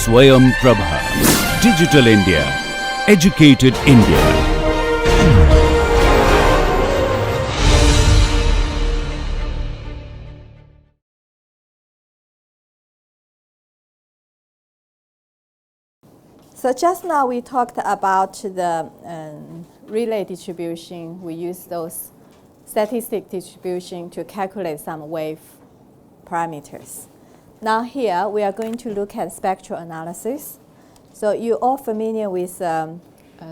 Swayam Prabha. Digital India. Educated India. So just now we talked about the relay distribution. We use those statistic distribution to calculate some wave parameters. Now here we are going to look at spectral analysis. So you're all familiar with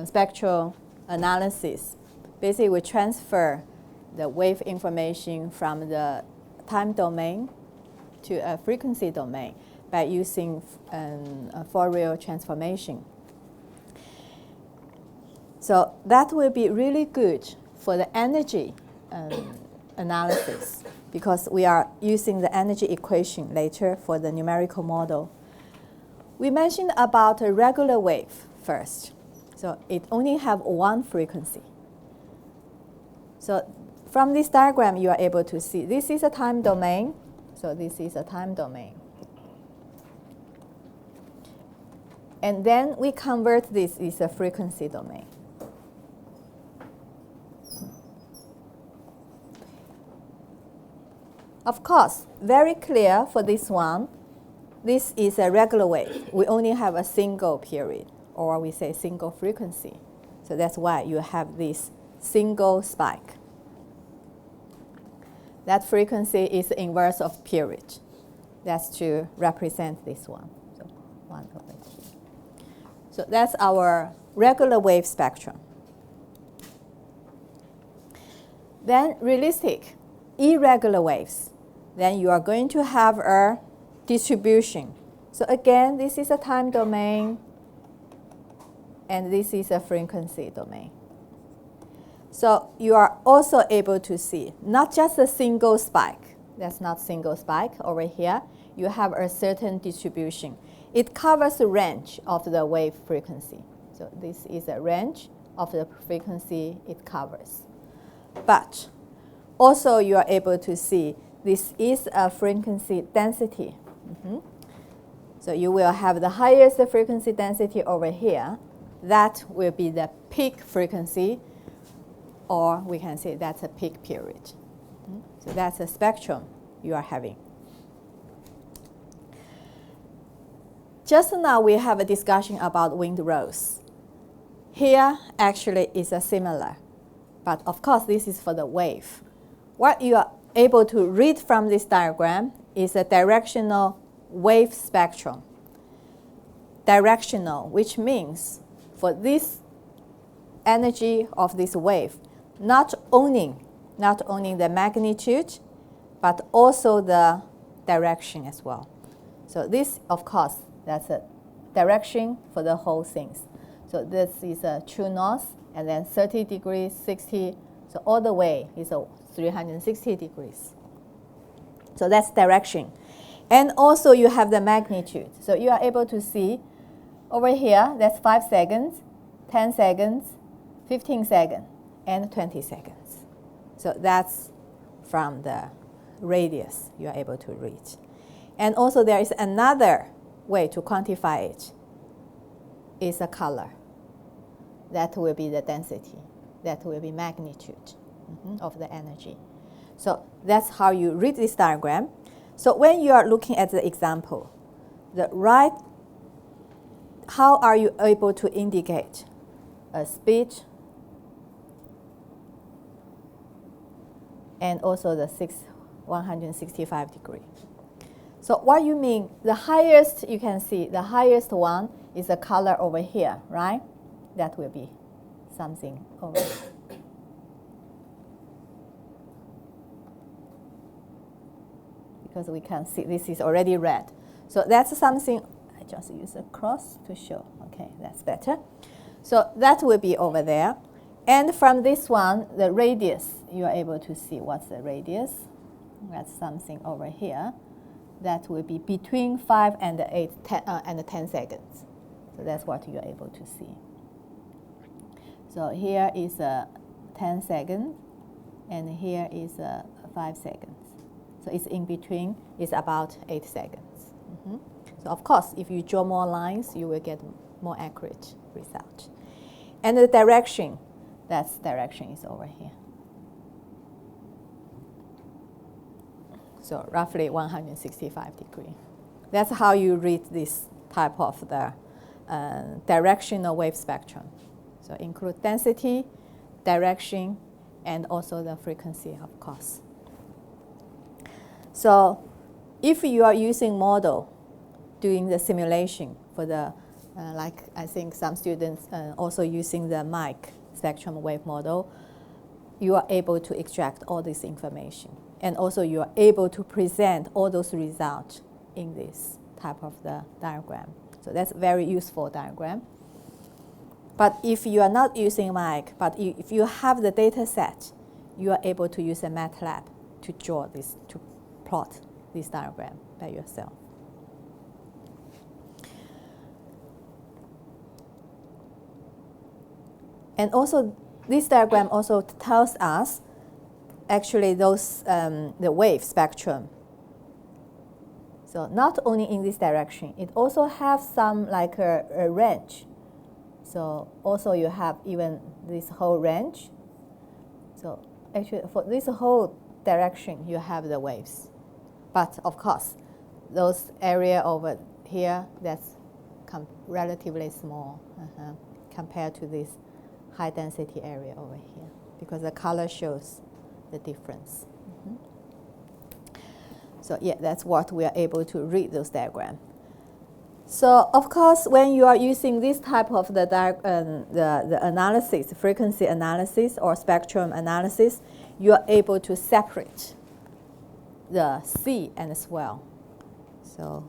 spectral analysis. Basically, we transfer the wave information from the time domain to a frequency domain by using a Fourier transformation. So that will be really good for the energy analysis because we are using the energy equation later for the numerical model. We mentioned about a regular wave first. So it only have one frequency. So from this diagram, you are able to see this is a time domain. So this is a time domain. And then we convert this is a frequency domain. Of course, very clear for this one, this is a regular wave. We only have a single period, or we say single frequency. So that's why you have this single spike. That frequency is the inverse of period. That's to represent this one. So one over here. So that's our regular wave spectrum. Then realistic, irregular waves. Then you are going to have a distribution. So again, this is a time domain, and this is a frequency domain. So you are also able to see not just a single spike. That's not single spike over here. You have a certain distribution. It covers the range of the wave frequency. So this is a range of the frequency it covers. But also you are able to see this is a frequency density. So you will have the highest frequency density over here. That will be the peak frequency, or we can say that's a peak period. So that's a spectrum you are having. Just now we have a discussion about windrows. Here actually is a similar, but of course this is for the wave. What you are able to read from this diagram is a directional wave spectrum. Directional, which means for this energy of this wave, not owning the magnitude, but also the direction as well. So this, of course, that's a direction for the whole things. So this is a true north, and then 30 degrees, 60, so all the way is a 360 degrees. So that's direction. And also you have the magnitude. So you are able to see over here, that's 5 seconds, 10 seconds, 15 seconds, and 20 seconds. So that's from the radius you are able to read. And also there is another way to quantify it, is a color. That will be the density. That will be magnitude of the energy. So that's how you read this diagram. So when you are looking at the example, how are you able to indicate a speed and also the 165 degree? So what you mean, the highest, you can see, the highest one is the color over here, right? That will be something over here. Because we can see this is already red. So that's something, I just use a cross to show. Okay, that's better. So that will be over there. And from this one, the radius, you are able to see what's the radius. That's something over here. That will be between 5 and 10 seconds. So that's what you are able to see. So here is 10 seconds, and here is 5 seconds. So it's in between, it's about 8 seconds. So of course, if you draw more lines, you will get more accurate result. And the direction, that's direction is over here. So roughly 165 degrees. That's how you read this type of the directional wave spectrum. So include density, direction, and also the frequency, of course. So if you are using model doing the simulation for the, like I think some students also using the mic spectrum wave model, you are able to extract all this information. And also you are able to present all those results in this type of the diagram. So that's a very useful diagram. But if you are not using mic, but if you have the data set, you are able to use a MATLAB to draw this, to plot this diagram by yourself. And also, this diagram also tells us actually those the wave spectrum. So not only in this direction, it also has some like a range. So also you have even this whole range. So actually for this whole direction, you have the waves. But of course, those area over here, that's relatively small compared to this high density area over here, because the color shows the difference. So yeah, that's what we are able to read those diagrams. So of course, when you are using this type of the analysis, frequency analysis or spectrum analysis, you are able to separate the C and swell. So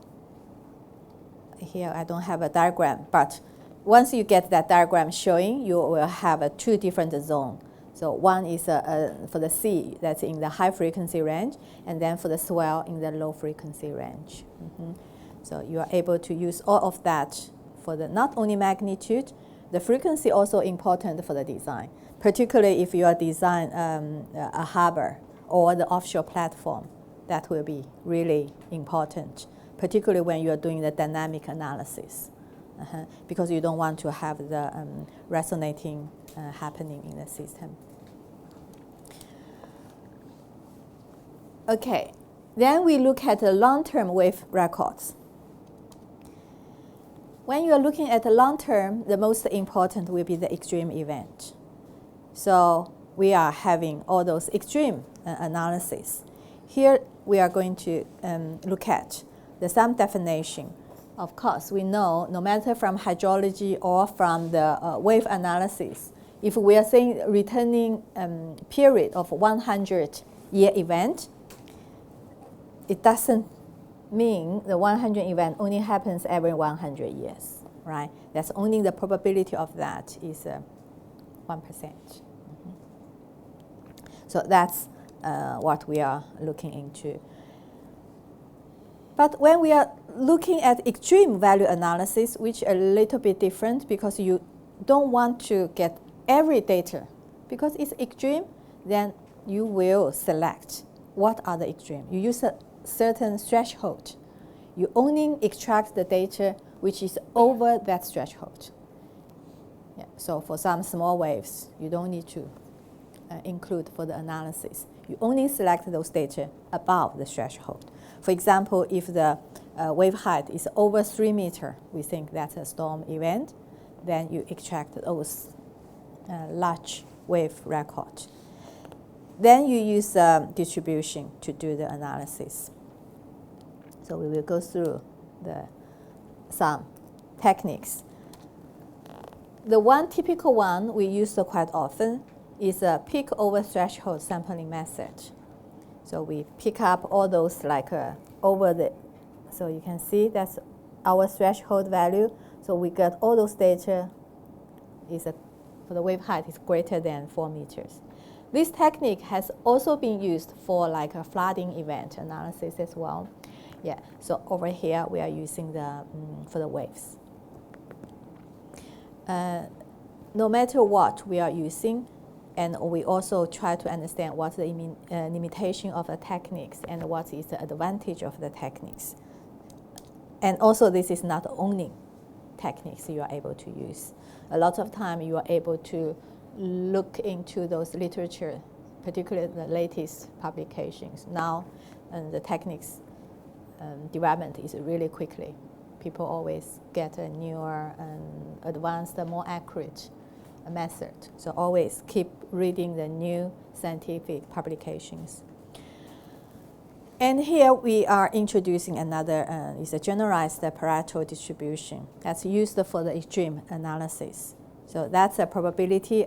here I don't have a diagram, but once you get that diagram showing, you will have two different zones. So one is for the C, that's in the high frequency range, and then for the swell in the low frequency range. So you are able to use all of that for the not only magnitude, the frequency also important for the design, particularly if you are design a harbor or the offshore platform. That will be really important, particularly when you are doing the dynamic analysis, because you don't want to have the resonating happening in the system. Okay, then we look at the long-term wave records. When you are looking at the long-term, the most important will be the extreme event. So we are having all those extreme analysis. Here we are going to look at some definition. Of course, we know no matter from hydrology or from the wave analysis, if we are saying returning period of 100-year event, it doesn't mean the 100 event only happens every 100 years, right? That's only the probability of that is 1%. So that's what we are looking into. But when we are looking at extreme value analysis, which are a little bit different because you don't want to get every data. Because it's extreme, then you will select what are the extreme. You use a certain threshold. You only extract the data which is over that threshold. Yeah. So for some small waves, you don't need to include for the analysis. You only select those data above the threshold. For example, if the wave height is over 3 meters, we think that's a storm event, then you extract those large wave record. Then you use distribution to do the analysis. So we will go through some techniques. The one typical one we use quite often is a peak over threshold sampling method. So we pick up all those like over the, so you can see that's our threshold value. So we get all those data for the wave height is greater than 4 meters. This technique has also been used for like a flooding event analysis as well. Yeah, so over here we are using for the waves. No matter what we are using, and we also try to understand what's the limitation of the techniques and what is the advantage of the techniques. And also this is not only techniques you are able to use. A lot of time you are able to look into those literature, particularly the latest publications. Now the techniques development is really quickly. People always get a newer and advanced, more accurate method. So always keep reading the new scientific publications. And here we are introducing another, is a generalized Pareto distribution that's used for the extreme analysis. So that's a probability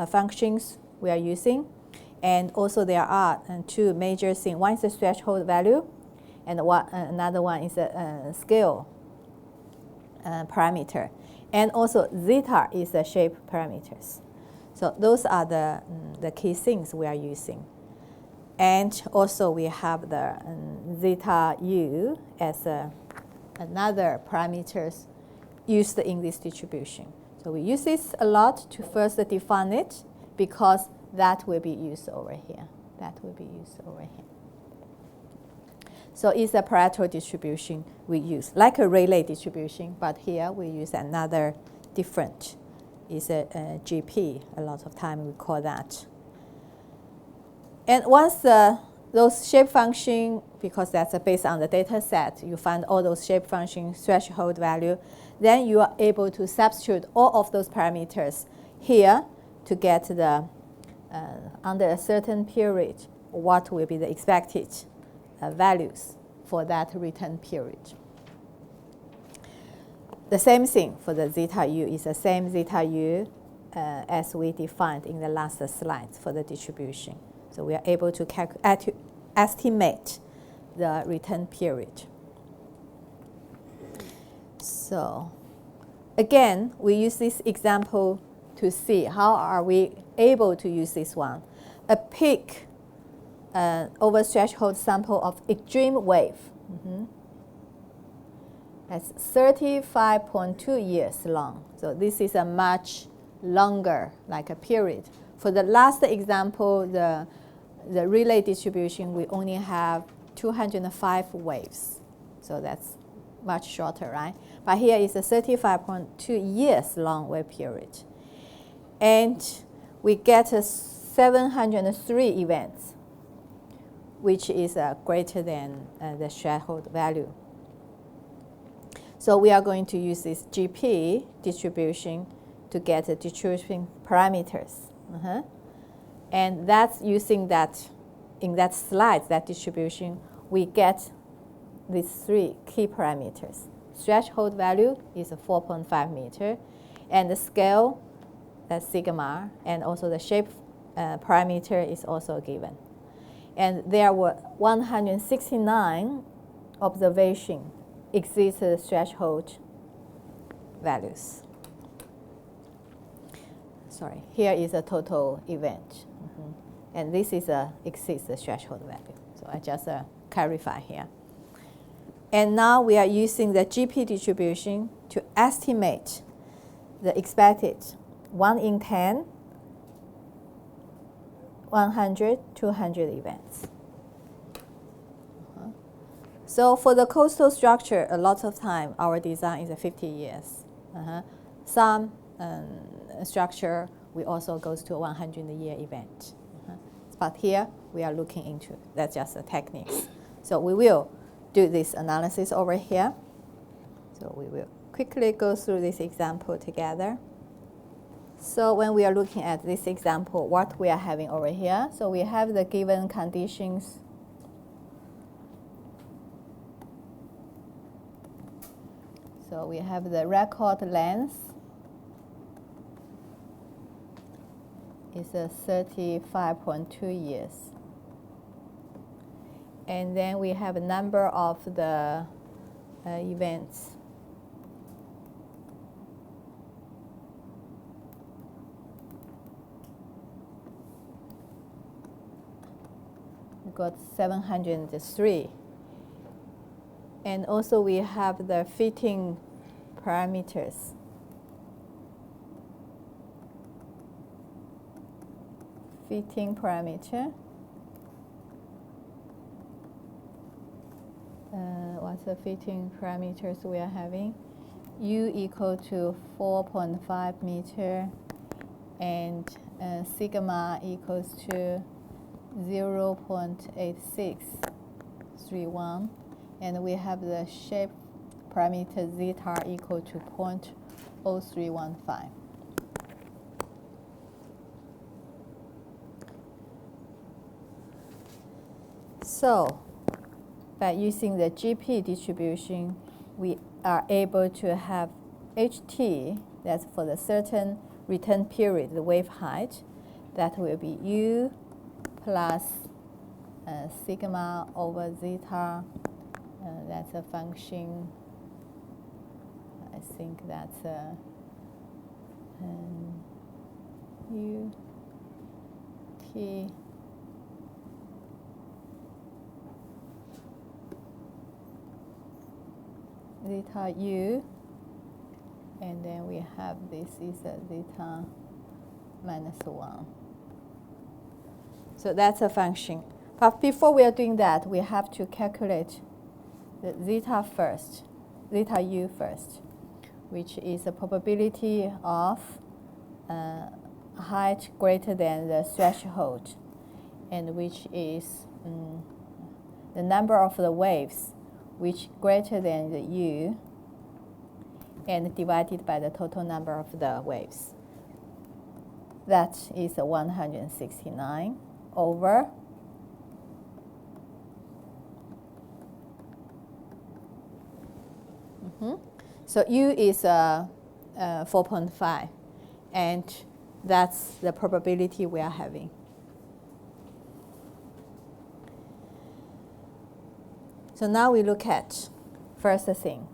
functions we are using. And also there are two major things. One is the threshold value, and another one is a scale parameter. And also zeta is the shape parameters. So those are the key things we are using. And also we have the zeta u as another parameters used in this distribution. So we use this a lot to first define it, because that will be used over here. That will be used over here. So it's a Pareto distribution we use, like a Rayleigh distribution, but here we use another different. It's a GP. A lot of time we call that. And once those shape function, because that's based on the data set, you find all those shape function threshold value, then you are able to substitute all of those parameters here to get the, under a certain period, what will be the expected values for that return period. The same thing for the zeta u is the same zeta u as we defined in the last slide for the distribution. So we are able to estimate the return period. So again, we use this example to see how are we able to use this one. A peak over threshold sample of extreme wave. That's 35.2 years long. So this is a much longer, like a period. For the last example, the Rayleigh distribution, we only have 205 waves. So that's much shorter, right? But here is a 35.2 years long wave period. And we get 703 events, which is greater than the threshold value. So we are going to use this GP distribution to get the distribution parameters. And that's using that, in that slide, that distribution, we get these three key parameters. Threshold value is 4.5 meter, and the scale, that's sigma, and also the shape parameter is also given. And there were 169 observations exceed the threshold values. Sorry, here is a total event. And this is exceeds the threshold value. So I just clarify here. And now we are using the GP distribution to estimate the expected 1 in 10, 100, 200 events. So for the coastal structure, a lot of time our design is 50 years. Some structure we also goes to a 100-year event. But here we are looking into, that's just the techniques. So we will do this analysis over here. So we will quickly go through this example together. So when we are looking at this example, what we are having over here, so we have the given conditions. So we have the record length is 35.2 years. And then we have a number of the events. We got 703. And also we have the fitting parameters. Fitting parameter. what's the fitting parameters we are having? U equal to 4.5 meter, and sigma equals to 0.8631, and we have the shape parameter zeta equal to 0.0315. So by using the GP distribution, we are able to have HT, that's for the certain return period, the wave height, that will be U plus sigma over zeta. That's a function, I think that's U T zeta U, and then we have this is a zeta minus 1. So that's a function. But before we are doing that, we have to calculate the zeta first, zeta U first, which is the probability of height greater than the threshold, and which is the number of the waves which greater than the U, and divided by the total number of the waves. That is 169 over So U is 4.5, and that's the probability we are having. So now we look at first thing.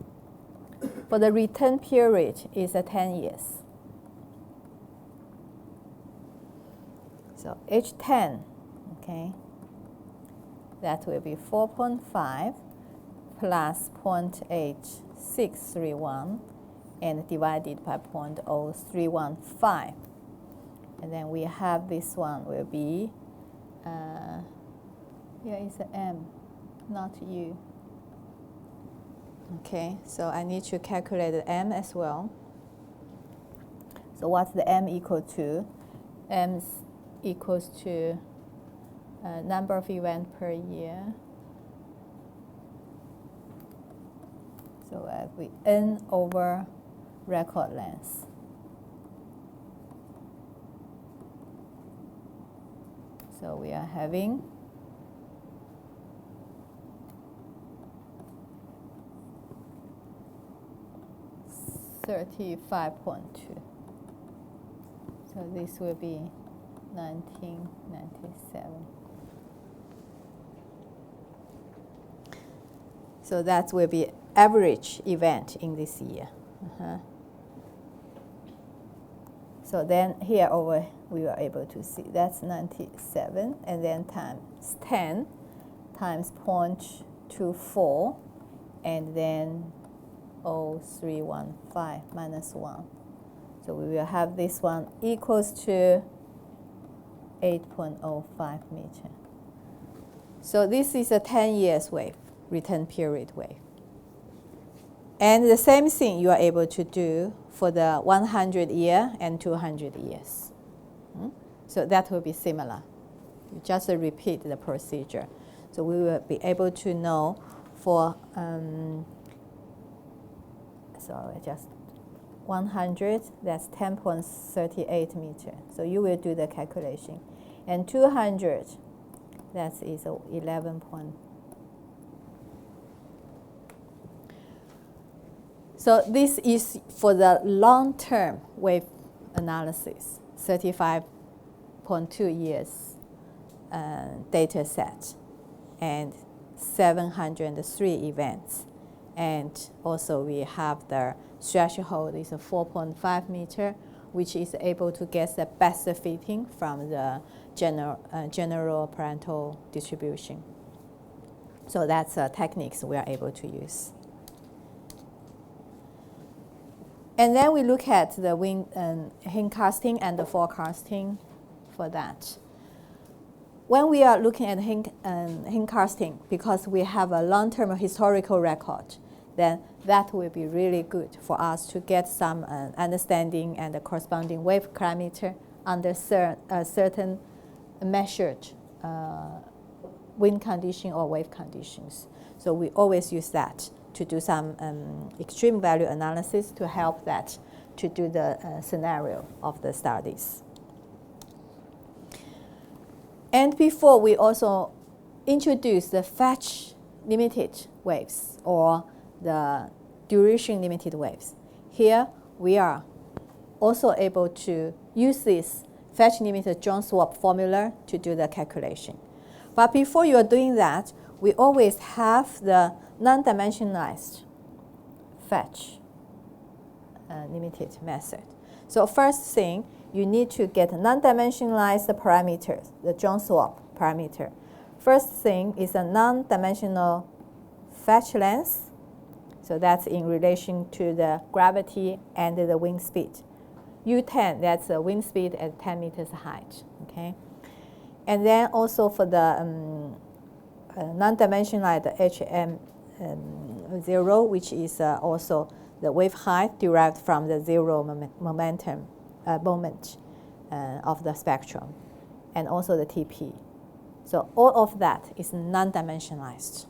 For the return period is 10 years. So H10, okay, that will be 4.5 plus 0.8631 and divided by 0.0315. And then we have this one will be, here is an M, not U. Okay, so I need to calculate the M as well. So what's the M equal to? M equals to number of events per year. So we N over record length. So we are having 35.2. So this will be 1997. So that will be average event in this year. So then here over we were able to see that's 97, and then times 10 times 0.24, and then 0.0315 minus 1. So we will have this one equals to 8.05 meter. So this is a 10 years wave, return period wave. And the same thing you are able to do for the 100 year and 200 years. So that will be similar. You just repeat the procedure. So we will be able to know for, sorry, just 100, that's 10.38 meter. So you will do the calculation. And 200, that is 11. So this is for the long-term wave analysis, 35.2 years data set, and 703 events. And also we have the threshold is a 4.5 meter, which is able to get the best fitting from the general parental distribution. So that's techniques we are able to use. And then we look at the hindcasting and the forecasting for that. when we are looking at hindcasting, because we have a long-term historical record, then that will be really good for us to get some understanding and the corresponding wave parameter under certain measured wind condition or wave conditions. So we always use that to do some extreme value analysis to help that to do the scenario of the studies. And before, we also introduce the fetch limited waves or the duration limited waves. Here, we are also able to use this fetch limited Jones swap formula to do the calculation. But before you are doing that, we always have the non-dimensionalized fetch limited method. So first thing, you need to get non-dimensionalized parameters, the Jones swap parameter. First thing is a non-dimensional fetch length. So that's in relation to the gravity and the wind speed. U10, that's the wind speed at 10 meters height. Okay, and then also for the non-dimensionalized HM0, which is also the wave height derived from the zero moment of the spectrum, and also the TP. So all of that is non-dimensionalized.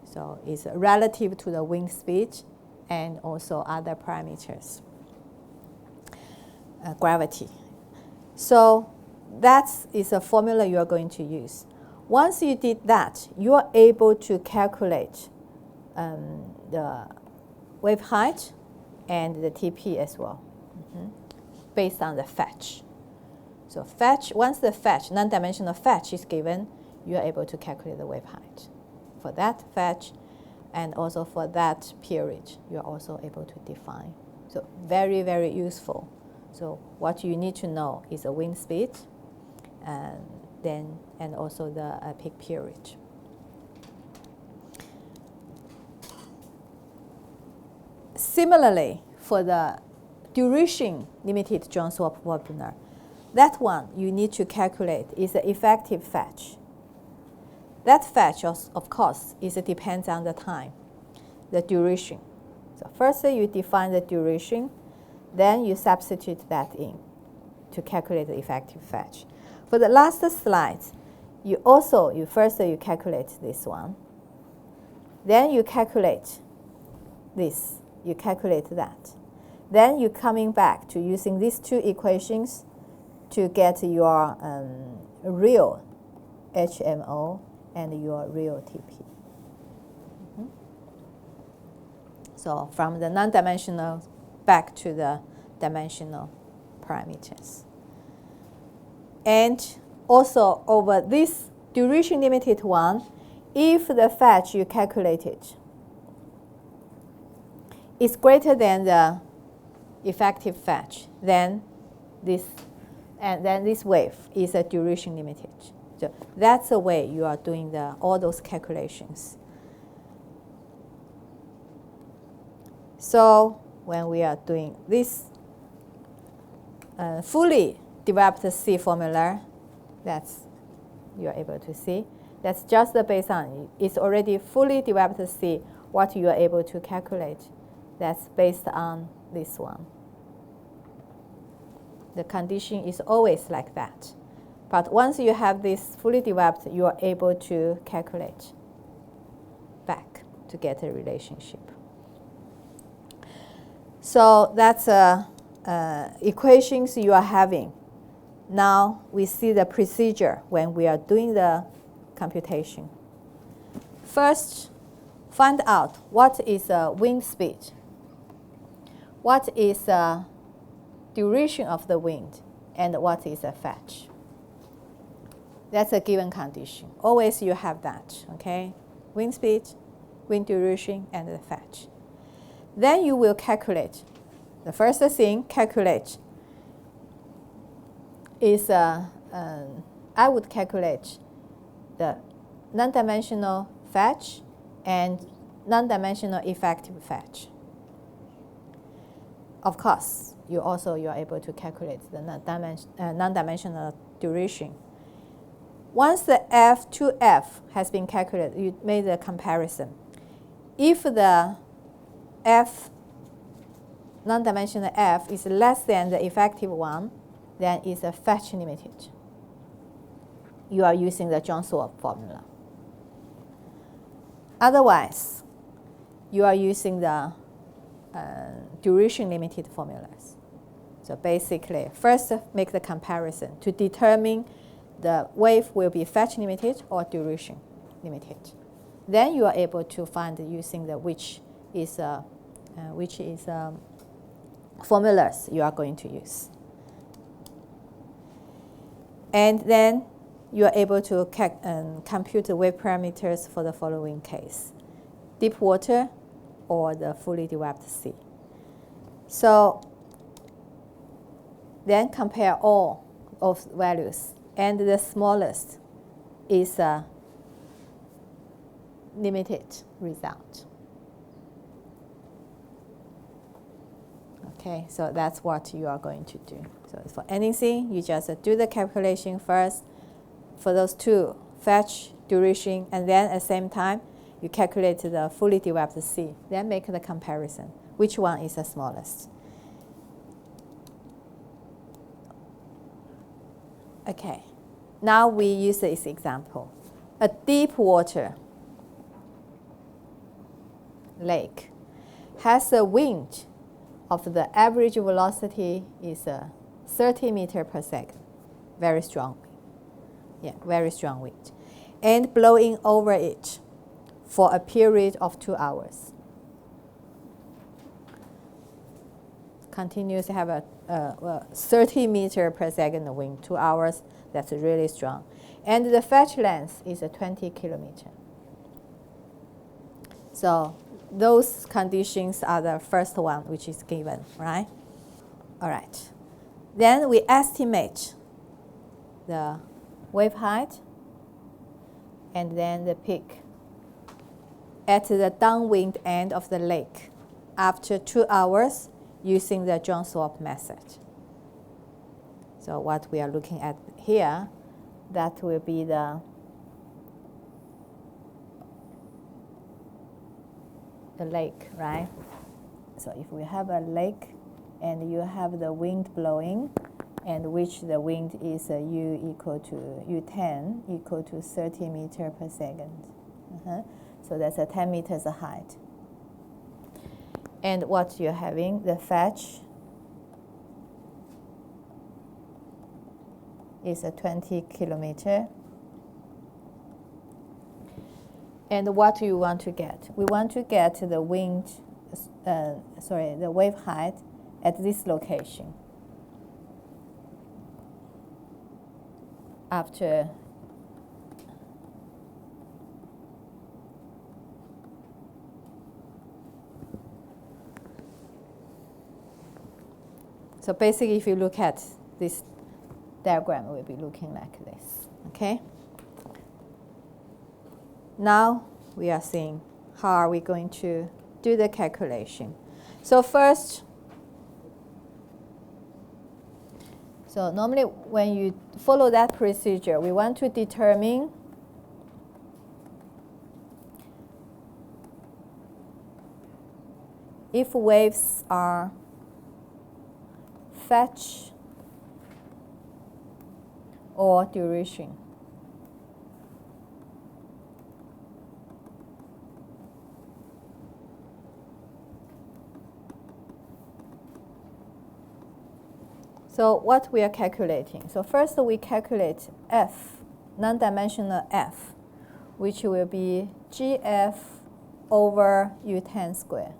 So it's relative to the wind speed and also other parameters, gravity. So that is a formula you are going to use. Once you did that, you are able to calculate the wave height and the TP as well, based on the fetch. So fetch, once the fetch, non-dimensional fetch is given, you are able to calculate the wave height. For that fetch and also for that period, you are also able to define. So very, very useful. So what you need to know is the wind speed and also the peak period. Similarly, for the duration limited Jones swap formula, that one you need to calculate is the effective fetch. That fetch, of course, depends on the time, the duration. So first you define the duration, then you substitute that in to calculate the effective fetch. For the last slide, you first calculate this one, then you calculate this, you calculate that. Then you're coming back to using these two equations to get your real HMO and your real TP. So from the non-dimensional back to the dimensional parameters. And also over this duration limited one, if the fetch you calculated is greater than the effective fetch, then this wave is a duration limited. So that's the way you are doing all those calculations. So when we are doing this fully developed C formula, that's you are able to see. That's just based on it's already fully developed C. What you are able to calculate, that's based on this one. The condition is always like that. But once you have this fully developed, you are able to calculate back to get a relationship. So that's equations you are having. Now we see the procedure when we are doing the computation. First, find out what is wind speed, what is duration of the wind, and what is a fetch. That's a given condition. Always you have that, okay? Wind speed, wind duration, and the fetch. Then you will calculate. The first thing, calculate is I would calculate the non-dimensional fetch and non-dimensional effective fetch. Of course, you are able to calculate the non-dimensional duration. once the F to F has been calculated, you made the comparison. If the F, non-dimensional F, is less than the effective one, then it's a fetch limited. You are using the Johnson-Swab formula. Otherwise, you are using the duration limited formulas. So basically, first make the comparison to determine the wave will be fetch limited or duration limited. Then you are able to find using the which is formulas you are going to use. And then you are able to compute the wave parameters for the following case: deep water or the fully developed sea. So then compare all of values, and the smallest is a limited result. Okay, so that's what you are going to do. So for anything, you just do the calculation first for those two, fetch, duration, and then at the same time, you calculate the fully developed sea. Then make the comparison. Which one is the smallest? Okay, now we use this example. A deep water lake has a wind of the average velocity is 30 meters per second. Very strong. Yeah, very strong wind. And blowing over it for a period of 2 hours. Continues to have a 30 meters per second wind, 2 hours. That's really strong. And the fetch length is 20 kilometers. So those conditions are the first one which is given, right? All right. Then we estimate the wave height and then the peak at the downwind end of the lake after 2 hours using the Johnson-Swab method. So what we are looking at here, that will be the lake, right? So if we have a lake and you have the wind blowing, and which the wind is U equal to U10 equal to 30 meters per second. So that's a 10 meters height. And what you're having, the fetch is a 20 kilometer. And what do you want to get? We want to get the wind, the wave height at this location. After so basically, if you look at this diagram, it will be looking like this. Okay. Now we are seeing how are we going to do the calculation. So first, so normally when you follow that procedure, we want to determine if waves are fetch or duration. So what we are calculating? So first we calculate F, non-dimensional F, which will be GF over U10 squared.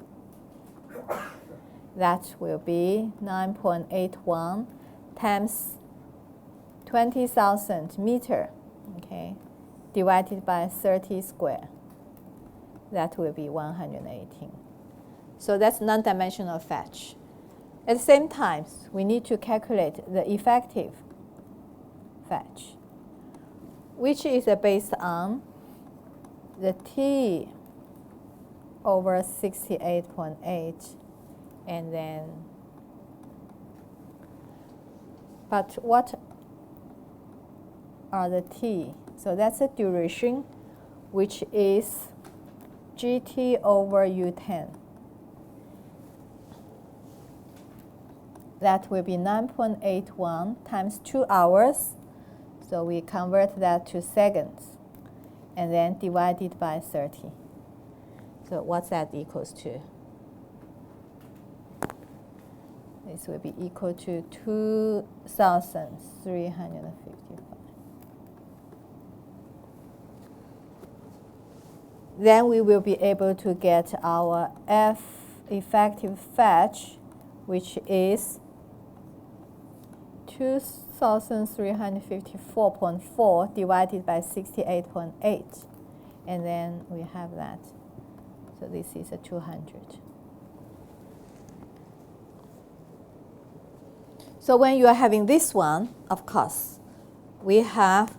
That will be 9.81 times 20,000 meter, okay, divided by 30 square. That will be 118. So that's non-dimensional fetch. At the same time, we need to calculate the effective fetch, which is based on the T over 68.8, and then, but what are the T So that's the duration, which is GT over U10. That will be 9.81 times 2 hours. So we convert that to seconds, and then divided by 30. So what's that equals to? This will be equal to 2,355. Then we will be able to get our F effective fetch, which is 2,354.4 divided by 68.8. And then we have that. So this is a 200. So when you are having this one, of course, we have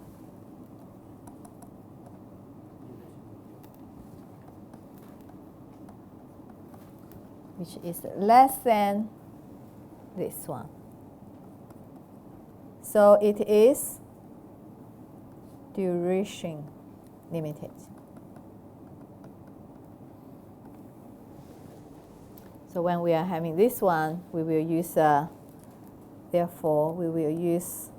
which is less than this one. So it is duration limited. So when we are having this one, we will use, therefore, we will use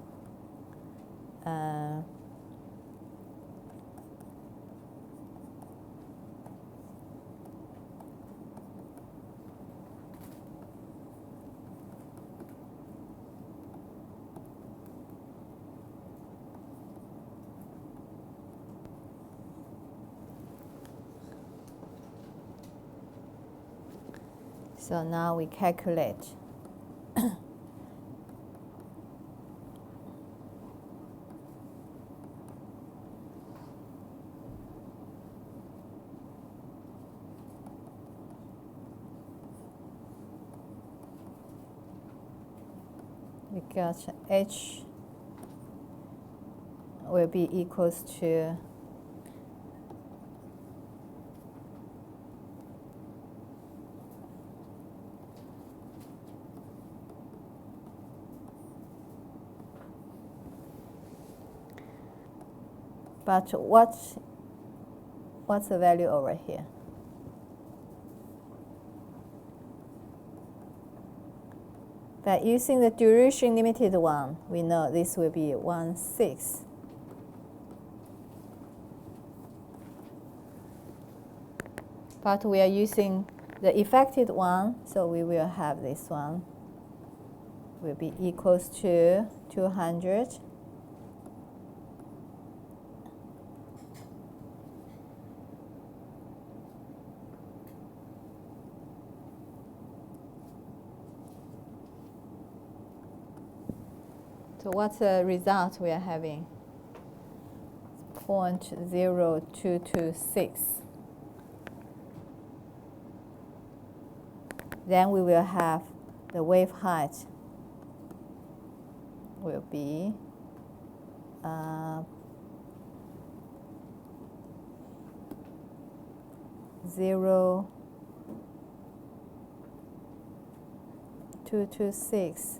so now we calculate. Because H will be equals to but what's the value over here? But using the duration limited one, we know this will be 1/6. But we are using the effective one, so we will have this one will be equals to 200 So what's the result we are having? 0.0226. Then we will have the wave height will be 0.226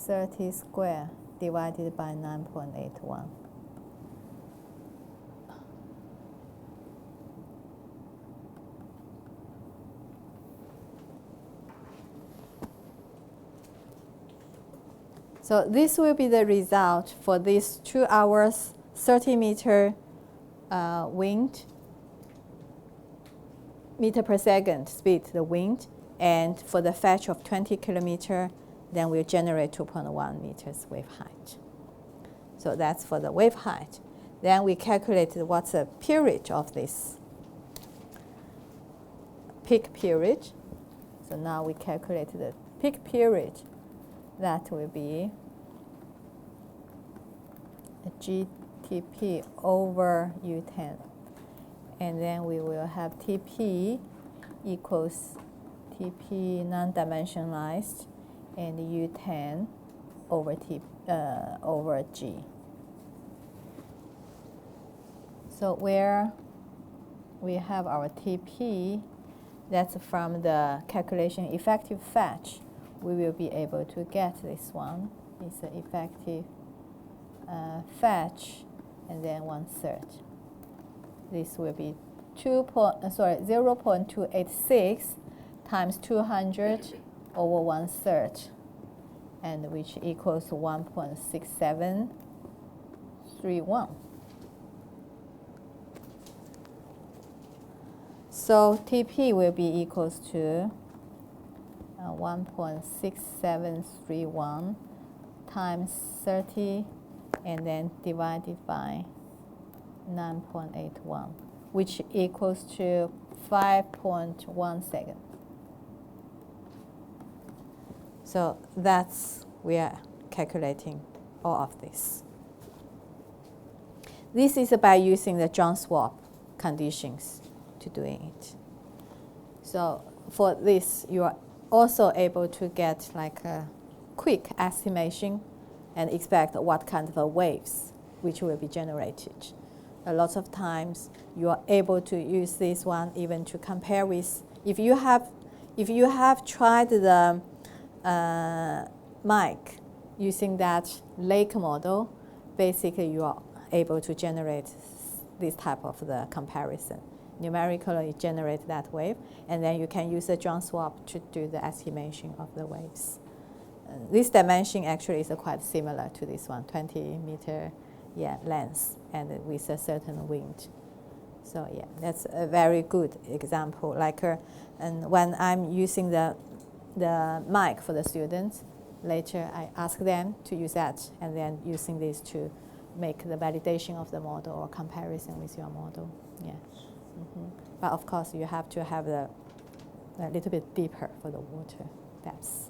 30 square divided by 9.81. So this will be the result for this 2 hours, 30-meter wind, meter per second speed, the wind, and for the fetch of 20 kilometer, then we'll generate 2.1 meters wave height. So that's for the wave height. Then we calculated what's the period of this peak period. So now we calculated the peak period. That will be a GTP over U10. And then we will have TP equals TP non-dimensionalized and U10 over over G. So where we have our TP, that's from the calculation effective fetch, we will be able to get this one. It's the effective fetch and then 1/3. This will be 0.286 times 200 over 1/3, and which equals 1.6731. So TP will be equals to 1.6731 times 30, and then divided by 9.81, which equals to 5.1 seconds. So that's, we are calculating all of this. This is by using the John swap conditions to doing it. So for this, you are also able to get like a quick estimation and expect what kind of waves which will be generated. A lot of times you are able to use this one even to compare with, if you have tried the mic using that lake model, basically you are able to generate this type of the comparison. Numerically generate that wave, and then you can use the John swap to do the estimation of the waves. This dimension actually is quite similar to this one, 20 meter length, and with a certain wind. So yeah, that's a very good example. Like, and when I'm using the mic for the students, later I ask them to use that, and then using this to make the validation of the model or comparison with your model. Yeah. But of course, you have to have a little bit deeper for the water depths.